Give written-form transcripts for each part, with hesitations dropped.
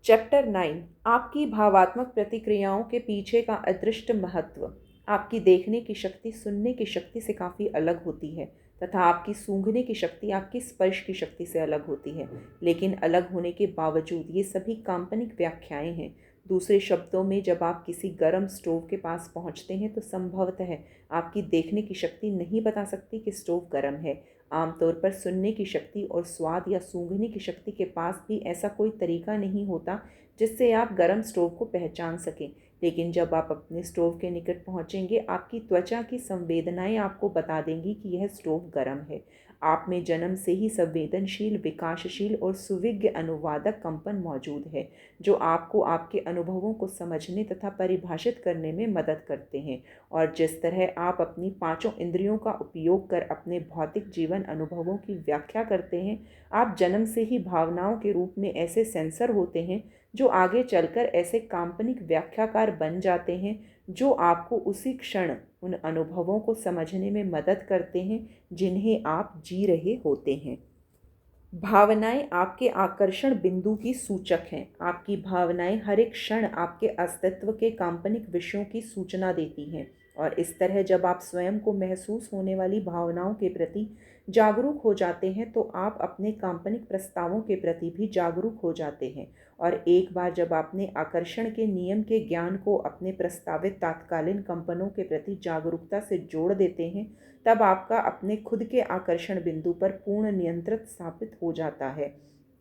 Chapter 9। आपकी भावात्मक प्रतिक्रियाओं के पीछे का अदृष्ट महत्व। आपकी देखने की शक्ति सुनने की शक्ति से काफ़ी अलग होती है तथा आपकी सूंघने की शक्ति आपकी स्पर्श की शक्ति से अलग होती है। लेकिन अलग होने के बावजूद ये सभी काल्पनिक व्याख्याएं हैं। दूसरे शब्दों में, जब आप किसी गर्म स्टोव के पास पहुंचते हैं तो संभवतः आपकी देखने की शक्ति नहीं बता सकती कि स्टोव गर्म है। आमतौर पर सुनने की शक्ति और स्वाद या सूंघने की शक्ति के पास भी ऐसा कोई तरीका नहीं होता जिससे आप गर्म स्टोव को पहचान सकें। लेकिन जब आप अपने स्टोव के निकट पहुंचेंगे, आपकी त्वचा की संवेदनाएं आपको बता देंगी कि यह स्टोव गर्म है। आप में जन्म से ही संवेदनशील, विकासशील और सुविज्ञ अनुवादक कंपन मौजूद है, जो आपको आपके अनुभवों को समझने तथा परिभाषित करने में मदद करते हैं। और जिस तरह आप अपनी पांचों इंद्रियों का उपयोग कर अपने भौतिक जीवन अनुभवों की व्याख्या करते हैं, आप जन्म से ही भावनाओं के रूप में ऐसे सेंसर होते हैं जो आगे चलकर ऐसे काल्पनिक व्याख्याकार बन जाते हैं, जो आपको उसी क्षण उन अनुभवों को समझने में मदद करते हैं जिन्हें आप जी रहे होते हैं। भावनाएं आपके आकर्षण बिंदु की सूचक हैं। आपकी भावनाएं हर एक क्षण आपके अस्तित्व के काल्पनिक विषयों की सूचना देती हैं। और इस तरह जब आप स्वयं को महसूस होने वाली भावनाओं के प्रति जागरूक हो जाते हैं, तो आप अपने काल्पनिक प्रस्तावों के प्रति भी जागरूक हो जाते हैं। और एक बार जब आपने आकर्षण के नियम के ज्ञान को अपने प्रस्तावित तात्कालीन कंपनों के प्रति जागरूकता से जोड़ देते हैं, तब आपका अपने खुद के आकर्षण बिंदु पर पूर्ण नियंत्रण स्थापित हो जाता है।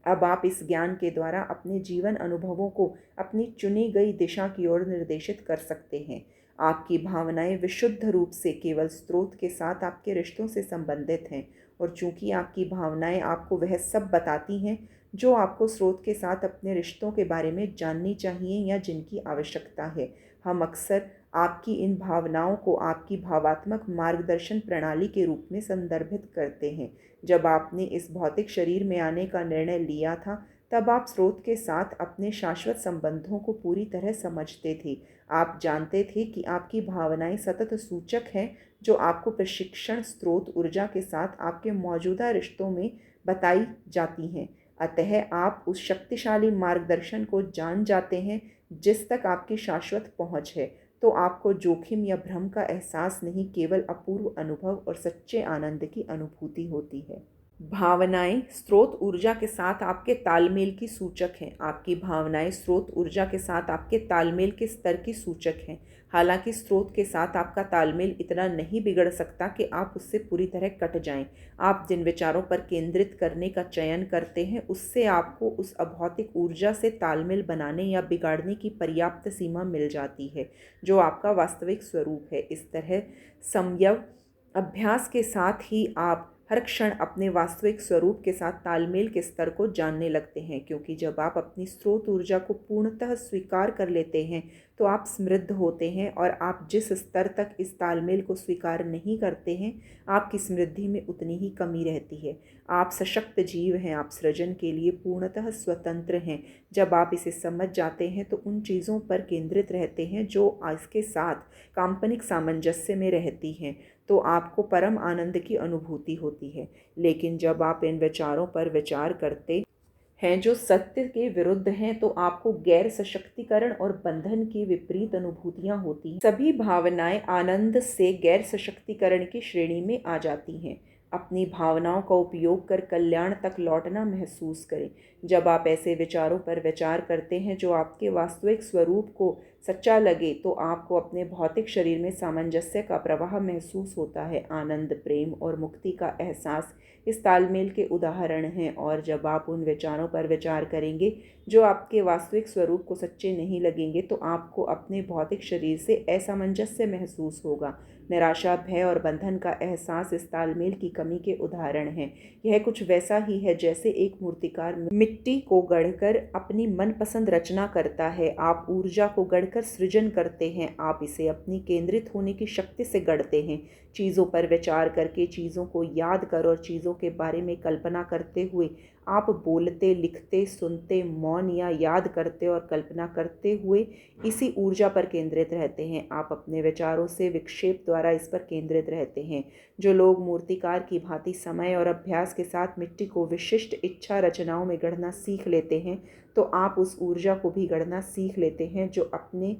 अब आप इस ज्ञान के द्वारा अपने जीवन अनुभवों को अपनी चुनी गई दिशा की ओर निर्देशित कर सकते हैं। आपकी भावनाएं विशुद्ध रूप से केवल स्रोत के साथ आपके रिश्तों से संबंधित हैं। और चूंकि आपकी भावनाएं आपको वह सब बताती हैं जो आपको स्रोत के साथ अपने रिश्तों के बारे में जाननी चाहिए या जिनकी आवश्यकता है, हम अक्सर आपकी इन भावनाओं को आपकी भावात्मक मार्गदर्शन प्रणाली के रूप में संदर्भित करते हैं। जब आपने इस भौतिक शरीर में आने का निर्णय लिया था, तब आप स्रोत के साथ अपने शाश्वत संबंधों को पूरी तरह समझते थे। आप जानते थे कि आपकी भावनाएं सतत सूचक हैं जो आपको प्रशिक्षण स्रोत ऊर्जा के साथ आपके मौजूदा रिश्तों में बताई जाती हैं। अतः आप उस शक्तिशाली मार्गदर्शन को जान जाते हैं जिस तक आपकी शाश्वत पहुंच है। तो आपको जोखिम या भ्रम का एहसास नहीं, केवल अपूर्व अनुभव और सच्चे आनंद की अनुभूति होती है। भावनाएं स्रोत ऊर्जा के साथ आपके तालमेल की सूचक हैं। आपकी भावनाएं स्रोत ऊर्जा के साथ आपके तालमेल के स्तर की सूचक हैं। हालांकि स्रोत के साथ आपका तालमेल इतना नहीं बिगड़ सकता कि आप उससे पूरी तरह कट जाएं। आप जिन विचारों पर केंद्रित करने का चयन करते हैं, उससे आपको उस अभौतिक ऊर्जा से तालमेल बनाने या बिगाड़ने की पर्याप्त सीमा मिल जाती है, जो आपका वास्तविक स्वरूप है। इस तरह समयव अभ्यास के साथ ही आप हर क्षण अपने वास्तविक स्वरूप के साथ तालमेल के स्तर को जानने लगते हैं, क्योंकि जब आप अपनी स्रोत ऊर्जा को पूर्णतः स्वीकार कर लेते हैं तो आप समृद्ध होते हैं। और आप जिस स्तर तक इस तालमेल को स्वीकार नहीं करते हैं, आपकी समृद्धि में उतनी ही कमी रहती है। आप सशक्त जीव हैं, आप सृजन के लिए पूर्णतः स्वतंत्र हैं। जब आप इसे समझ जाते हैं तो उन चीज़ों पर केंद्रित रहते हैं जो इसके साथ काल्पनिक सामंजस्य में रहती हैं, तो आपको परम आनंद की अनुभूति होती है। लेकिन जब आप इन विचारों पर विचार करते हैं जो सत्य के विरुद्ध हैं, तो आपको गैर सशक्तिकरण और बंधन की विपरीत अनुभूतियां होती हैं। सभी भावनाएं आनंद से गैर सशक्तिकरण की श्रेणी में आ जाती हैं। अपनी भावनाओं का उपयोग कर कल्याण तक लौटना महसूस करें। जब आप ऐसे विचारों पर विचार करते हैं जो आपके वास्तविक स्वरूप को सच्चा लगे, तो आपको अपने भौतिक शरीर में सामंजस्य का प्रवाह महसूस होता है। आनंद, प्रेम और मुक्ति का एहसास इस तालमेल के उदाहरण हैं। और जब आप उन विचारों पर विचार करेंगे जो आपके वास्तविक स्वरूप को सच्चे नहीं लगेंगे, तो आपको अपने भौतिक शरीर से असामंजस्य महसूस होगा। निराशा, भय और बंधन का एहसास इस तालमेल की कमी के उदाहरण हैं। यह कुछ वैसा ही है जैसे एक मूर्तिकार मिट्टी को गढ़कर अपनी मनपसंद रचना करता है। आप ऊर्जा को गढ़कर सृजन करते हैं। आप इसे अपनी केंद्रित होने की शक्ति से गढ़ते हैं। चीज़ों पर विचार करके, चीज़ों को याद कर और चीज़ों के बारे में कल्पना करते हुए आप बोलते, लिखते, सुनते, मौन या याद करते और कल्पना करते हुए इसी ऊर्जा पर केंद्रित रहते हैं। आप अपने विचारों से विक्षेप द्वारा इस पर केंद्रित रहते हैं। जो लोग मूर्तिकार की भांति समय और अभ्यास के साथ मिट्टी को विशिष्ट इच्छा रचनाओं में गढ़ना सीख लेते हैं, तो आप उस ऊर्जा को भी गढ़ना सीख लेते हैं जो अपने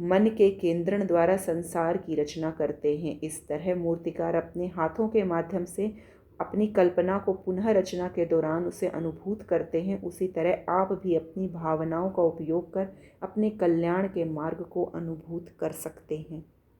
मन के केंद्रण द्वारा संसार की रचना करते हैं। इस तरह मूर्तिकार अपने हाथों के माध्यम से अपनी कल्पना को पुनः रचना के दौरान उसे अनुभूत करते हैं। उसी तरह आप भी अपनी भावनाओं का उपयोग कर अपने कल्याण के मार्ग को अनुभूत कर सकते हैं।